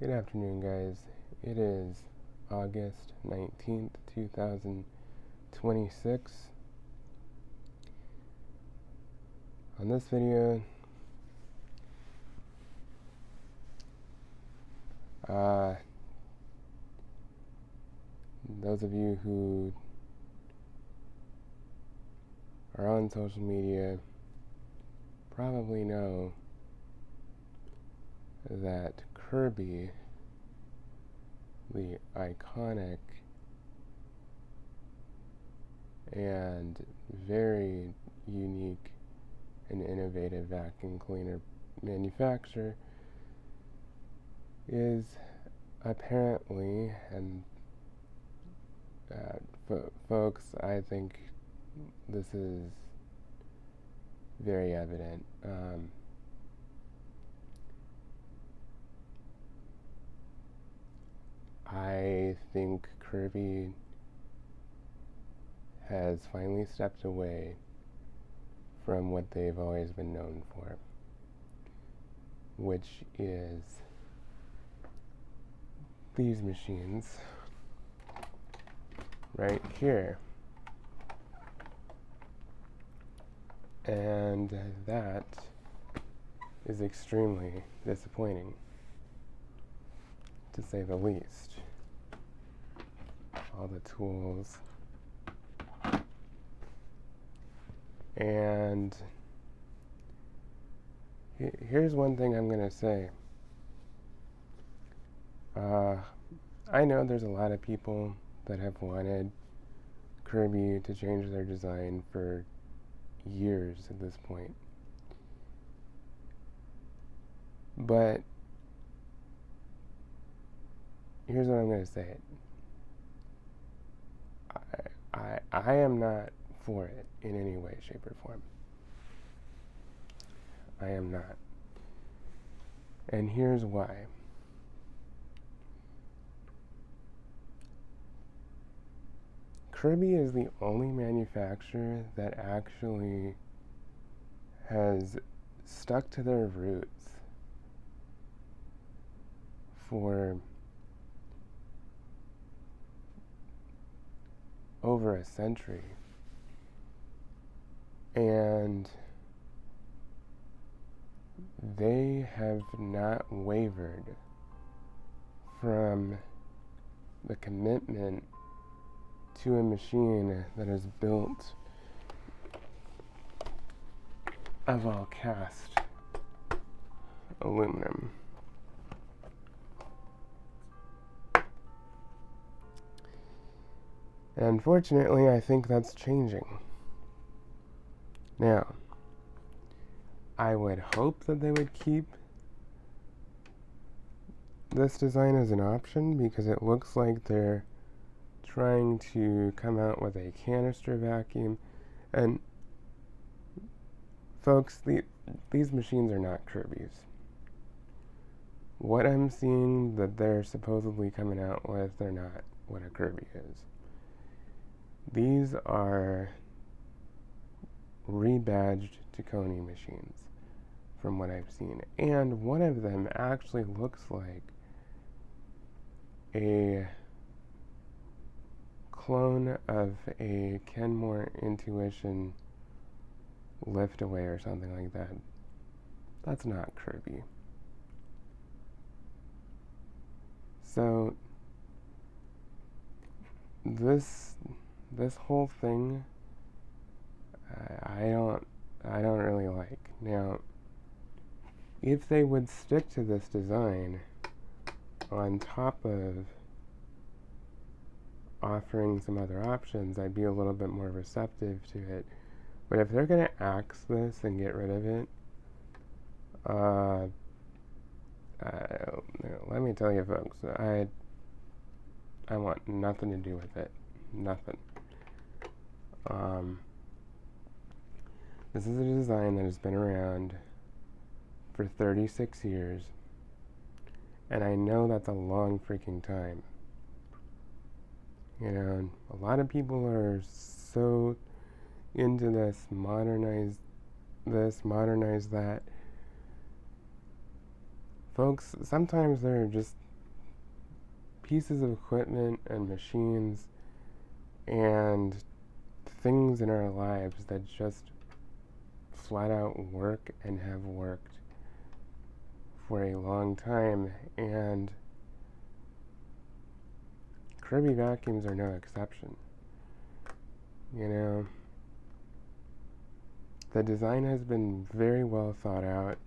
Good afternoon, guys. It is August 19th, 2026. On this video, those of you who are on social media probably know that Kirby, the iconic and very unique and innovative vacuum cleaner manufacturer, is apparently, and folks, I think this is very evident. I think Kirby has finally stepped away from what they've always been known for, which is these machines right here. And that is extremely disappointing, to say the least. All the tools. And here's one thing I'm going to say. I know there's a lot of people that have wanted Kirby to change their design for years at this point. But here's what I'm going to say. I am not for it in any way, shape, or form. I am not. And here's why. Kirby is the only manufacturer that actually has stuck to their roots for over a century. And they have not wavered from the commitment to a machine that is built of all cast aluminum. And fortunately, I think that's changing. Now, I would hope that they would keep this design as an option, because it looks like they're trying to come out with a canister vacuum. And folks, these machines are not Kirby's. What I'm seeing that they're supposedly coming out with, they're not what a Kirby is. These are rebadged Taconi machines, from what I've seen. And one of them actually looks like a clone of a Kenmore Intuition lift away or something like that. That's not Kirby. So this whole thing, I don't really like. Now, if they would stick to this design on top of offering some other options, I'd be a little bit more receptive to it. But if they're going to axe this and get rid of it, let me tell you, folks, I want nothing to do with it. Nothing. This is a design that has been around for 36 years, and I know that's a long freaking time. You know, a lot of people are so into this, modernize that. Folks, sometimes they're just pieces of equipment and machines and things in our lives that just flat out work and have worked for a long time, and Kirby vacuums are no exception. You know, the design has been very well thought out.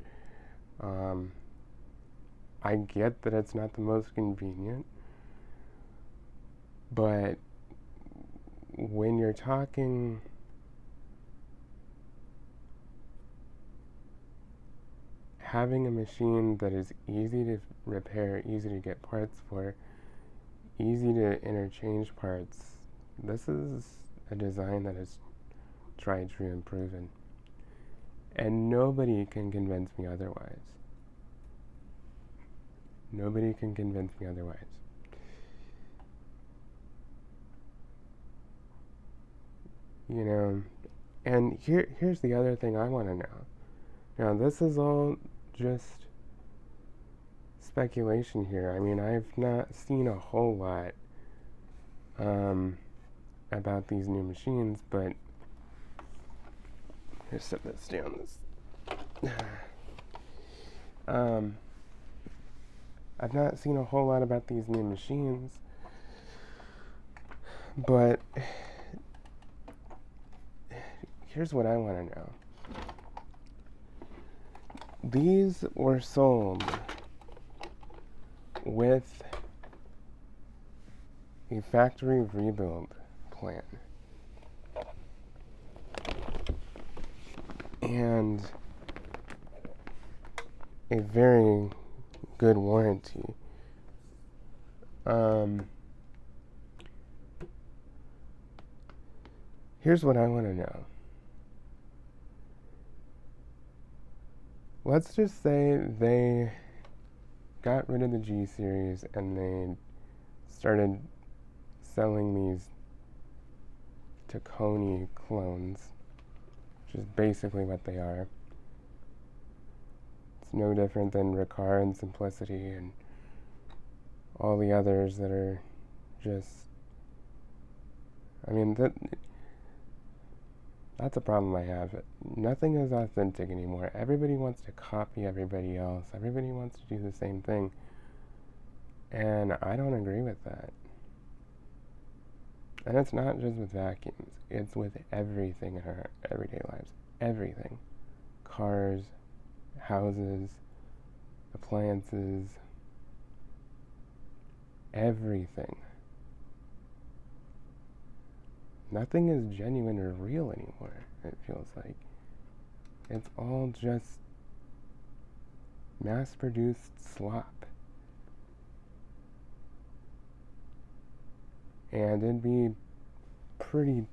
I get that it's not the most convenient, but when you're talking having a machine that is easy to repair, easy to get parts for, easy to interchange parts, this is a design that is tried, true, and proven. And nobody can convince me otherwise. Nobody can convince me otherwise. You know, and here's the other thing I want to know. Now, this is all just speculation here. I mean, I've not seen a whole lot about these new machines, but here, set this down. I've not seen a whole lot about these new machines, but here's what I want to know. These were sold with a factory rebuild plan. And a very good warranty. Here's what I want to know. Let's just say they got rid of the G series and they started selling these Tacony clones, which is basically what they are. It's no different than Ricard and Simplicity and all the others that are just, I mean, that's a problem I have. Nothing is authentic anymore. Everybody wants to copy everybody else. Everybody wants to do the same thing. And I don't agree with that. And it's not just with vacuums. It's with everything in our everyday lives. Everything. Cars, houses, appliances, everything. Nothing is genuine or real anymore, it feels like. It's all just mass-produced slop. And it'd be pretty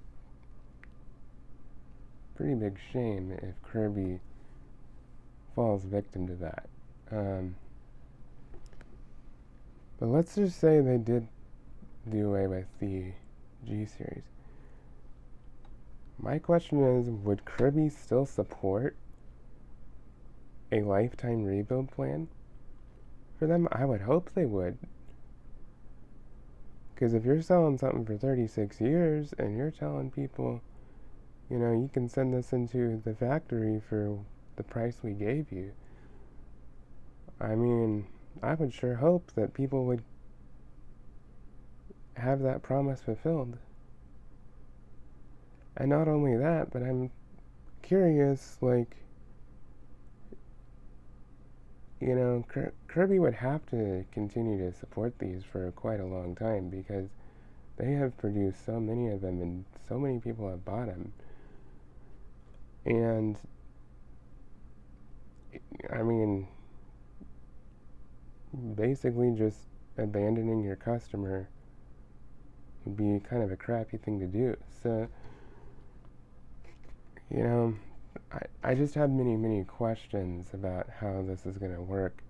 big shame if Kirby falls victim to that. But let's just say they did do away with the G series. My question is, would Kirby still support a lifetime rebuild plan for them? I would hope they would. Because if you're selling something for 36 years and you're telling people, you know, you can send this into the factory for the price we gave you, I mean, I would sure hope that people would have that promise fulfilled. And not only that, but I'm curious, like, you know, Kirby would have to continue to support these for quite a long time because they have produced so many of them and so many people have bought them. And, I mean, basically just abandoning your customer would be kind of a crappy thing to do. So, you know, I just have many questions about how this is going to work.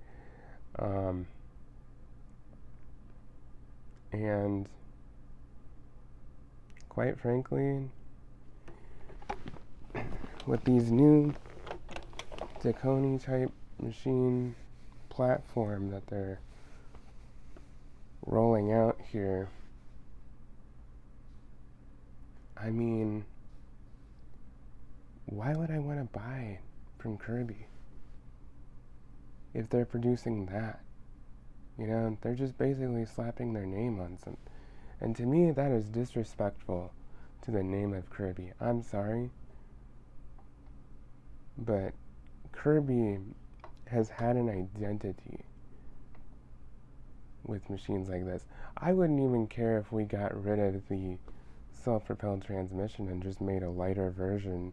And quite frankly, with these new Tacony type machine platform that they're rolling out here, I mean, why would I want to buy from Kirby if they're producing that? You know, they're just basically slapping their name on some. And to me, that is disrespectful to the name of Kirby. I'm sorry, but Kirby has had an identity with machines like this. I wouldn't even care if we got rid of the self-propelled transmission and just made a lighter version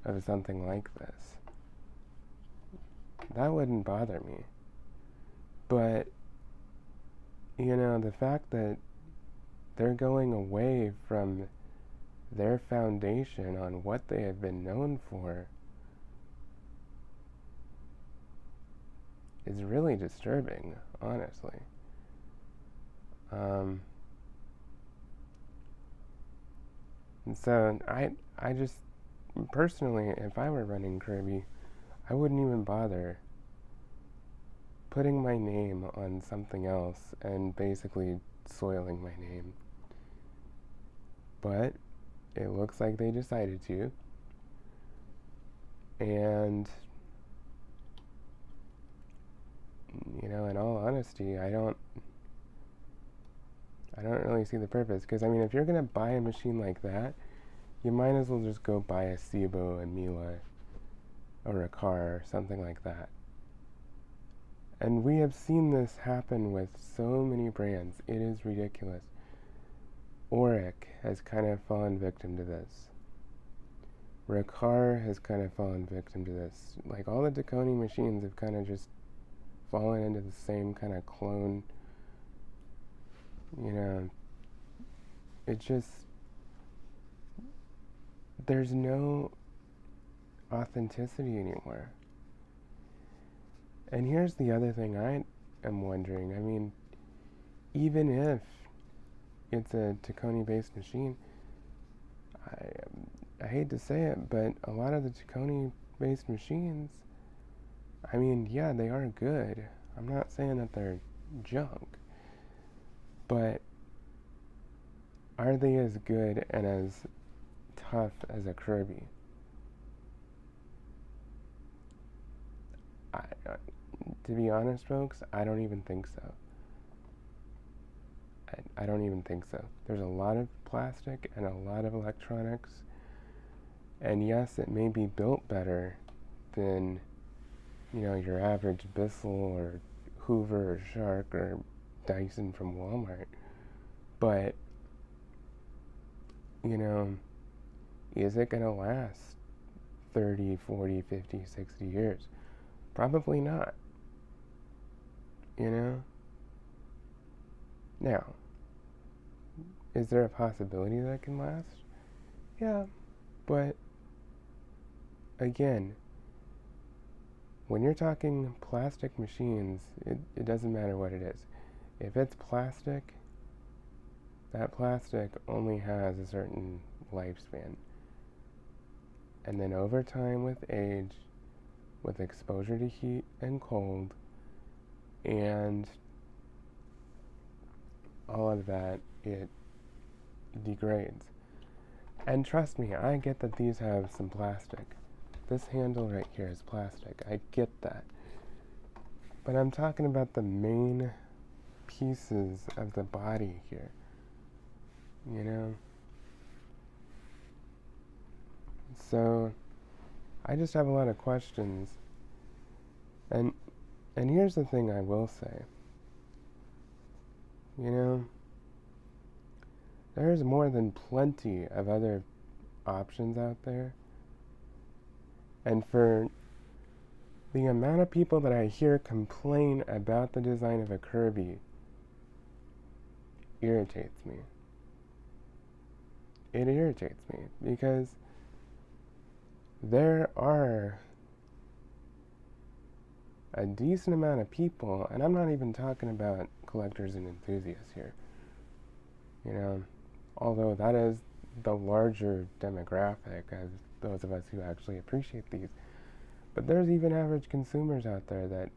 of something like this. That wouldn't bother me. But, you know, the fact that they're going away from their foundation on what they have been known for is really disturbing, honestly. And so I just, personally, if I were running Kirby, I wouldn't even bother putting my name on something else and basically soiling my name. But it looks like they decided to. And, you know, in all honesty, I don't really see the purpose. Because, I mean, if you're going to buy a machine like that, you might as well just go buy a Cibo, a Mila, or a car, or something like that. And we have seen this happen with so many brands. It is ridiculous. Auric has kind of fallen victim to this. Riccar has kind of fallen victim to this. Like, all the Tacony machines have kind of just fallen into the same kind of clone. You know, it just, there's no authenticity anymore. And here's the other thing I am wondering. I mean, even if it's a Tacony-based machine, I hate to say it, but a lot of the Tacony-based machines, I mean, yeah, they are good. I'm not saying that they're junk. But are they as good and as tough as a Kirby? To be honest, folks, I don't even think so. I don't even think so. There's a lot of plastic and a lot of electronics. And yes, it may be built better than, you know, your average Bissell or Hoover or Shark or Dyson from Walmart. But, you know, is it going to last 30, 40, 50, 60 years? Probably not. You know? Now, is there a possibility that it can last? Yeah, but again, when you're talking plastic machines, it doesn't matter what it is. If it's plastic, that plastic only has a certain lifespan. And then over time, with age, with exposure to heat and cold, and all of that, it degrades. And trust me, I get that these have some plastic. This handle right here is plastic. I get that. But I'm talking about the main pieces of the body here. You know? So, I just have a lot of questions. And here's the thing I will say. You know, there's more than plenty of other options out there. And for the amount of people that I hear complain about the design of a Kirby, irritates me. It irritates me because there are a decent amount of people, and I'm not even talking about collectors and enthusiasts here, you know, although that is the larger demographic of those of us who actually appreciate these. But there's even average consumers out there that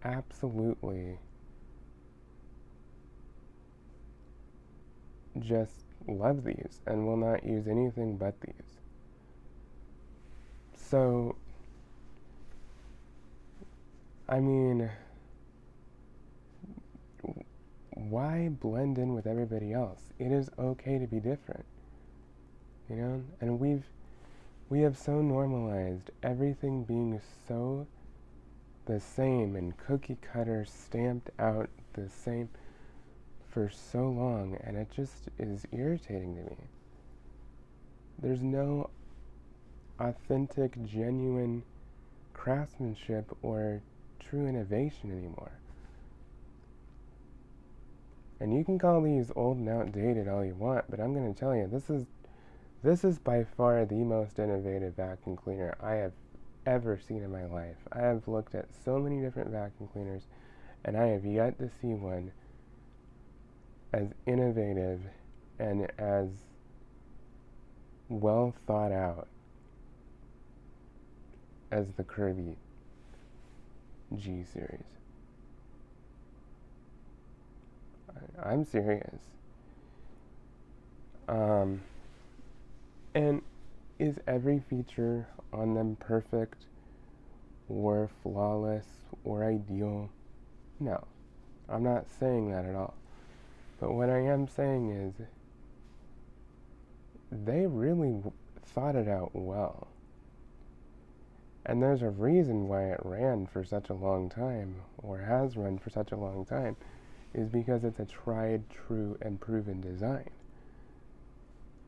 absolutely just love these and will not use anything but these. So, I mean, why blend in with everybody else? It is okay to be different, you know? And we have so normalized everything being so the same and cookie cutter stamped out the same for so long, and it just is irritating to me. There's no authentic, genuine craftsmanship or true innovation anymore. And you can call these old and outdated all you want, but I'm going to tell you, this is by far the most innovative vacuum cleaner I have ever seen in my life. I have looked at so many different vacuum cleaners, and I have yet to see one as innovative and as well thought out as the Kirby G series. I'm serious. And is every feature on them perfect or flawless or ideal? No, I'm not saying that at all. But what I am saying is they really thought it out well. And there's a reason why it ran for such a long time, or has run for such a long time, is because it's a tried, true, and proven design.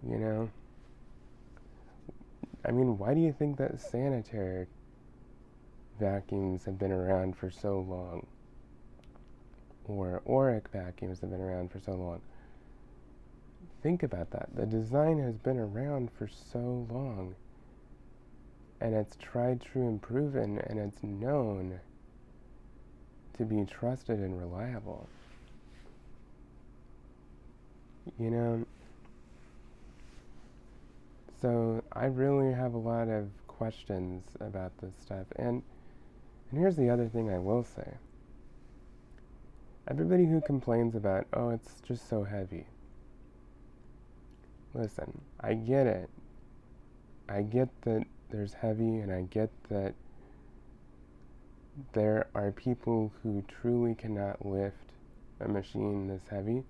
You know? I mean, why do you think that sanitary vacuums have been around for so long? Or Auric vacuums have been around for so long? Think about that. The design has been around for so long. And it's tried, true, and proven, and it's known to be trusted and reliable. You know? So I really have a lot of questions about this stuff. And here's the other thing I will say. Everybody who complains about, oh, it's just so heavy. Listen, I get it. I get that there's heavy, and I get that there are people who truly cannot lift a machine this heavy.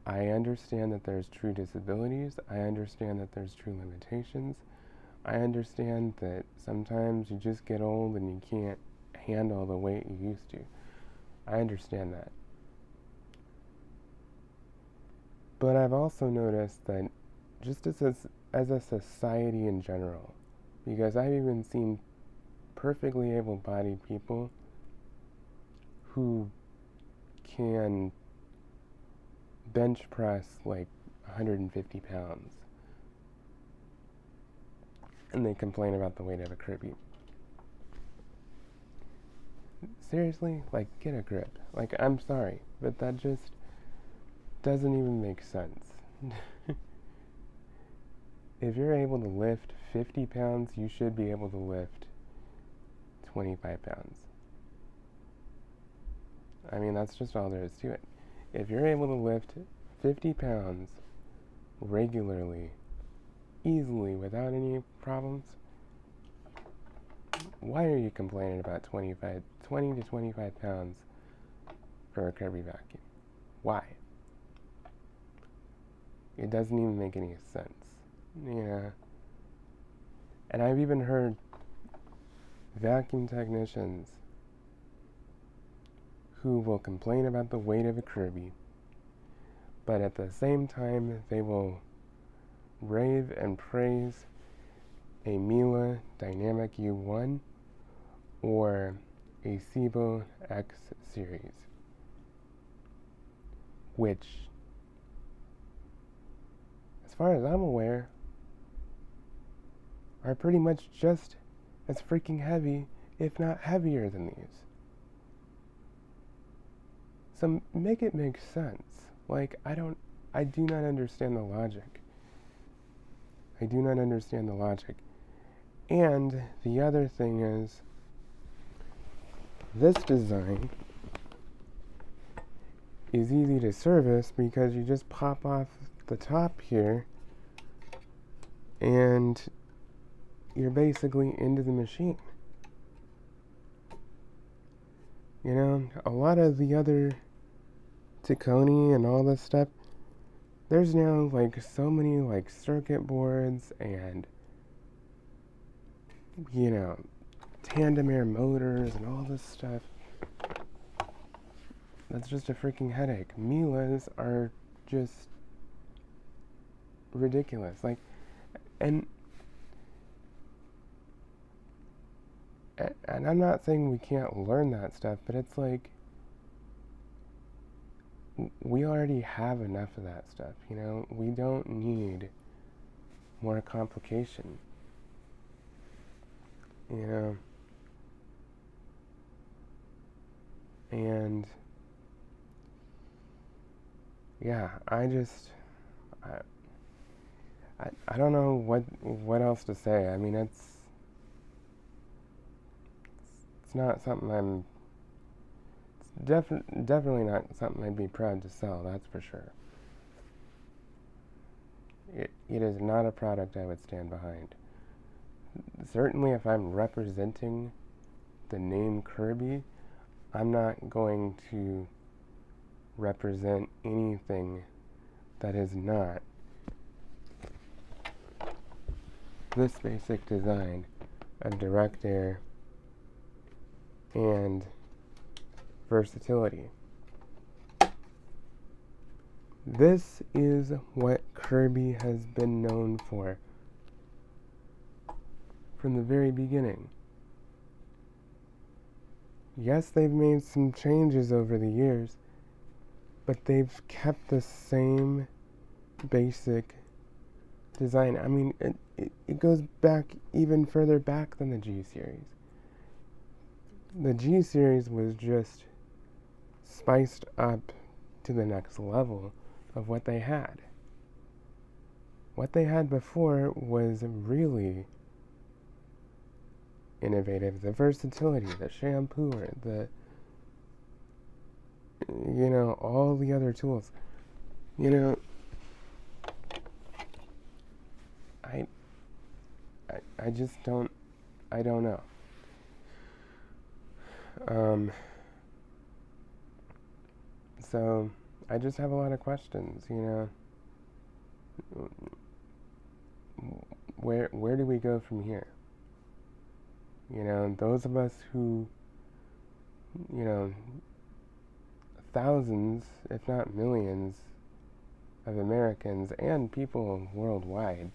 I understand that there's true disabilities. I understand that there's true limitations. I understand that sometimes you just get old and you can't handle the weight you used to. I understand that. But I've also noticed that just as a society in general, because I've even seen perfectly able-bodied people who can bench press like 150 pounds, and they complain about the weight of a Kirby. Seriously? Like, get a grip. Like, I'm sorry, but that just doesn't even make sense. If you're able to lift 50 pounds, you should be able to lift 25 pounds. I mean, that's just all there is to it. If you're able to lift 50 pounds regularly, easily, without any problems, why are you complaining about 20 to 25 pounds for a Kirby vacuum? Why? It doesn't even make any sense. Yeah. And I've even heard vacuum technicians who will complain about the weight of a Kirby, but at the same time they will rave and praise a Miele Dynamic U1 or a Cibo X series, which, as far as I'm aware, are pretty much just as freaking heavy, if not heavier than these. So make it make sense. Like, I do not understand the logic. I do not understand the logic. And the other thing is, this design is easy to service because you just pop off the top here and you're basically into the machine. You know, a lot of the other Tacony and all this stuff, there's now like so many like circuit boards and, you know, tandem air motors and all this stuff. That's just a freaking headache. Milas are just ridiculous. Like, and I'm not saying we can't learn that stuff, but it's like we already have enough of that stuff, you know? We don't need more complication, you know? And yeah, I don't know what else to say. I mean, it's not something definitely not something I'd be proud to sell, that's for sure. It is not a product I would stand behind. Certainly if I'm representing the name Kirby, I'm not going to represent anything that is not this basic design of direct air and versatility. This is what Kirby has been known for from the very beginning. Yes, they've made some changes over the years, but they've kept the same basic design. I mean, it goes back even further back than the G series. The G series was just spiced up to the next level of what they had. What they had before was really innovative. The versatility, the shampoo, the, you know, all the other tools. You know, I just don't, I don't know. So I just have a lot of questions, you know. Where do we go from here? You know, those of us who, you know, thousands, if not millions, of Americans and people worldwide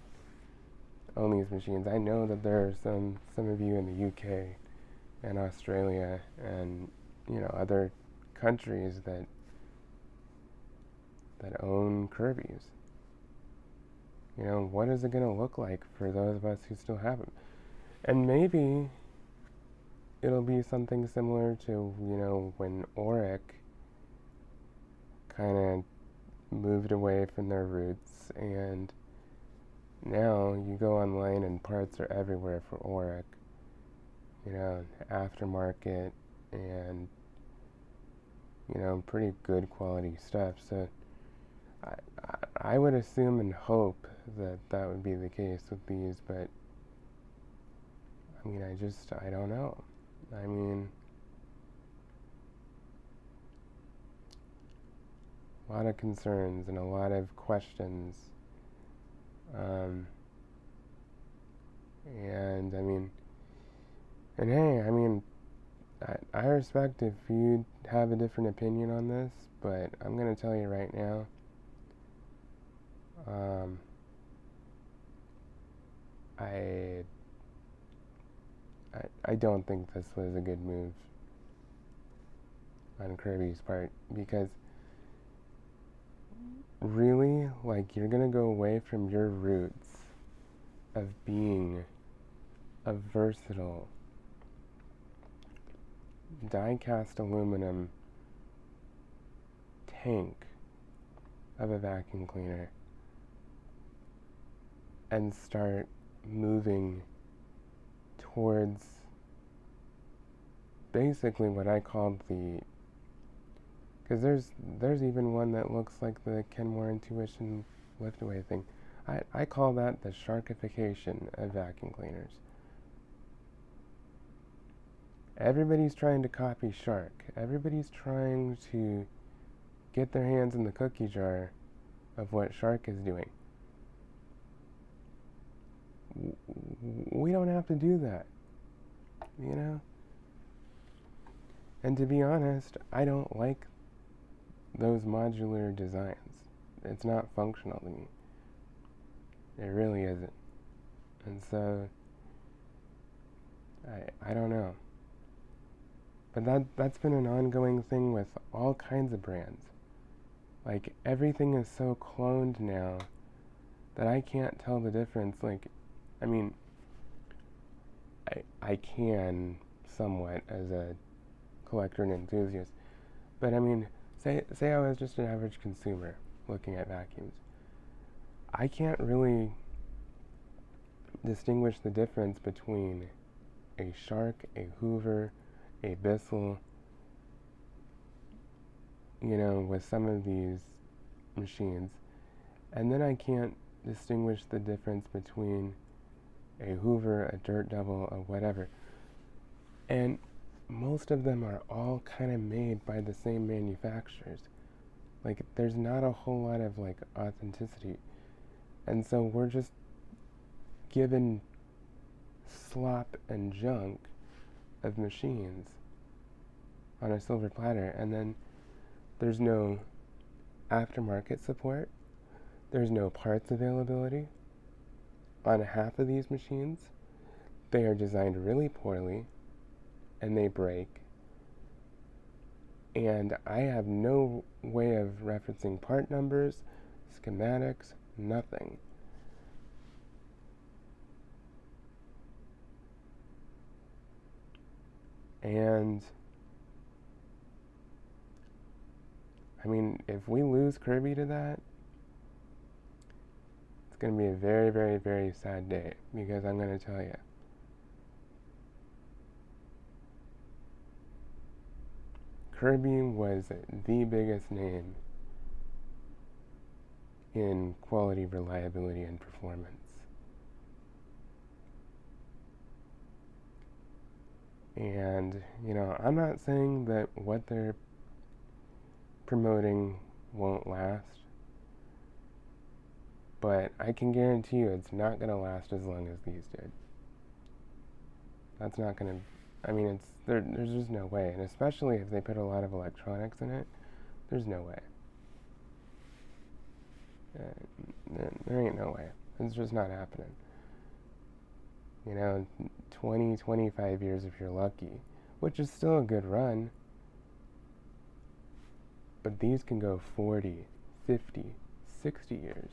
own these machines. I know that there are some of you in the UK and Australia and, you know, other countries that own Kirby's. You know, what is it going to look like for those of us who still have them? And maybe it'll be something similar to, you know, when Auric kind of moved away from their roots, and now you go online and parts are everywhere for Auric. You know, aftermarket and, you know, pretty good quality stuff. So I would assume and hope that that would be the case with these, but I mean, I don't know. I mean, a lot of concerns and a lot of questions. And I mean, and hey, I mean, I respect if you have a different opinion on this, but I'm going to tell you right now, I don't think this was a good move on Kirby's part, because really, like, you're gonna go away from your roots of being a versatile die-cast aluminum tank of a vacuum cleaner and start moving towards basically what I called the Because there's even one that looks like the Kenmore Intuition lift away thing. I call that the sharkification of vacuum cleaners. Everybody's trying to copy Shark. Everybody's trying to get their hands in the cookie jar of what Shark is doing. We don't have to do that, you know? And to be honest, I don't like those modular designs. It's not functional to me. It really isn't. And so, I don't know. But that's been an ongoing thing with all kinds of brands. Like, everything is so cloned now that I can't tell the difference. Like, I mean, I can somewhat as a collector and enthusiast. But I mean, say I was just an average consumer looking at vacuums. I can't really distinguish the difference between a Shark, a Hoover, a Bissell, you know, with some of these machines. And then I can't distinguish the difference between a Hoover, a Dirt Devil, a whatever. And most of them are all kind of made by the same manufacturers. Like, there's not a whole lot of, like, authenticity. And so we're just given slop and junk of machines on a silver platter, and then there's no aftermarket support, there's no parts availability on half of these machines. They are designed really poorly, and they break, and I have no way of referencing part numbers, schematics, nothing. And I mean, if we lose Kirby to that, it's going to be a very, very, very sad day, because I'm going to tell you, Kirby was the biggest name in quality, reliability, and performance. And, you know, I'm not saying that what they're promoting won't last, but I can guarantee you it's not going to last as long as these did. That's not going to, I mean, there's just no way, and especially if they put a lot of electronics in it, there's no way. There ain't no way. It's just not happening. You know, 20, 25 years if you're lucky, which is still a good run. But these can go 40, 50, 60 years.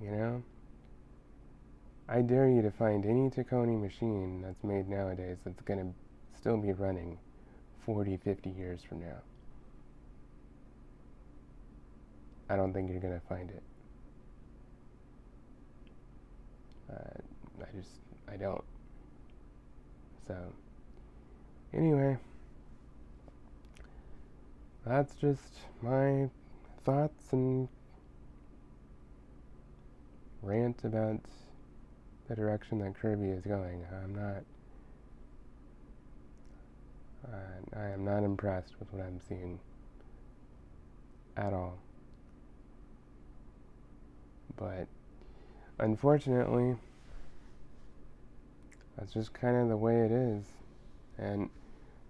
You know? I dare you to find any Taconi machine that's made nowadays that's going to still be running 40, 50 years from now. I don't think you're going to find it. I don't. So, anyway, that's just my thoughts and rant about the direction that Kirby is going. I am not impressed with what I'm seeing at all. But unfortunately, that's just kind of the way it is. And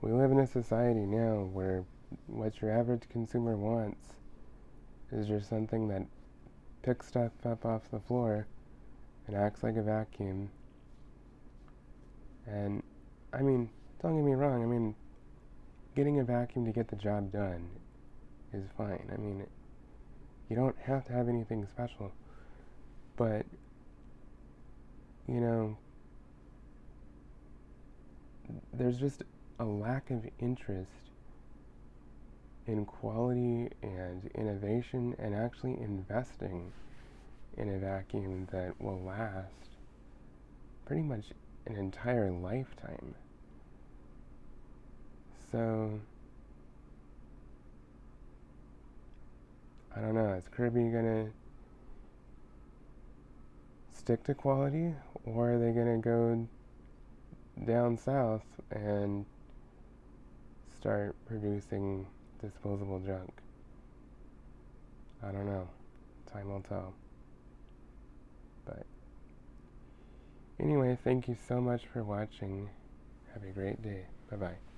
we live in a society now where what your average consumer wants is just something that picks stuff up off the floor and acts like a vacuum. And, I mean, don't get me wrong, I mean, getting a vacuum to get the job done is fine. I mean, you don't have to have anything special. But, you know, there's just a lack of interest in quality and innovation and actually investing in a vacuum that will last pretty much an entire lifetime. So, I don't know, is Kirby gonna stick to quality, or are they gonna go down south and start producing disposable junk? I don't know. Time will tell. But anyway, thank you so much for watching. Have a great day. Bye-bye.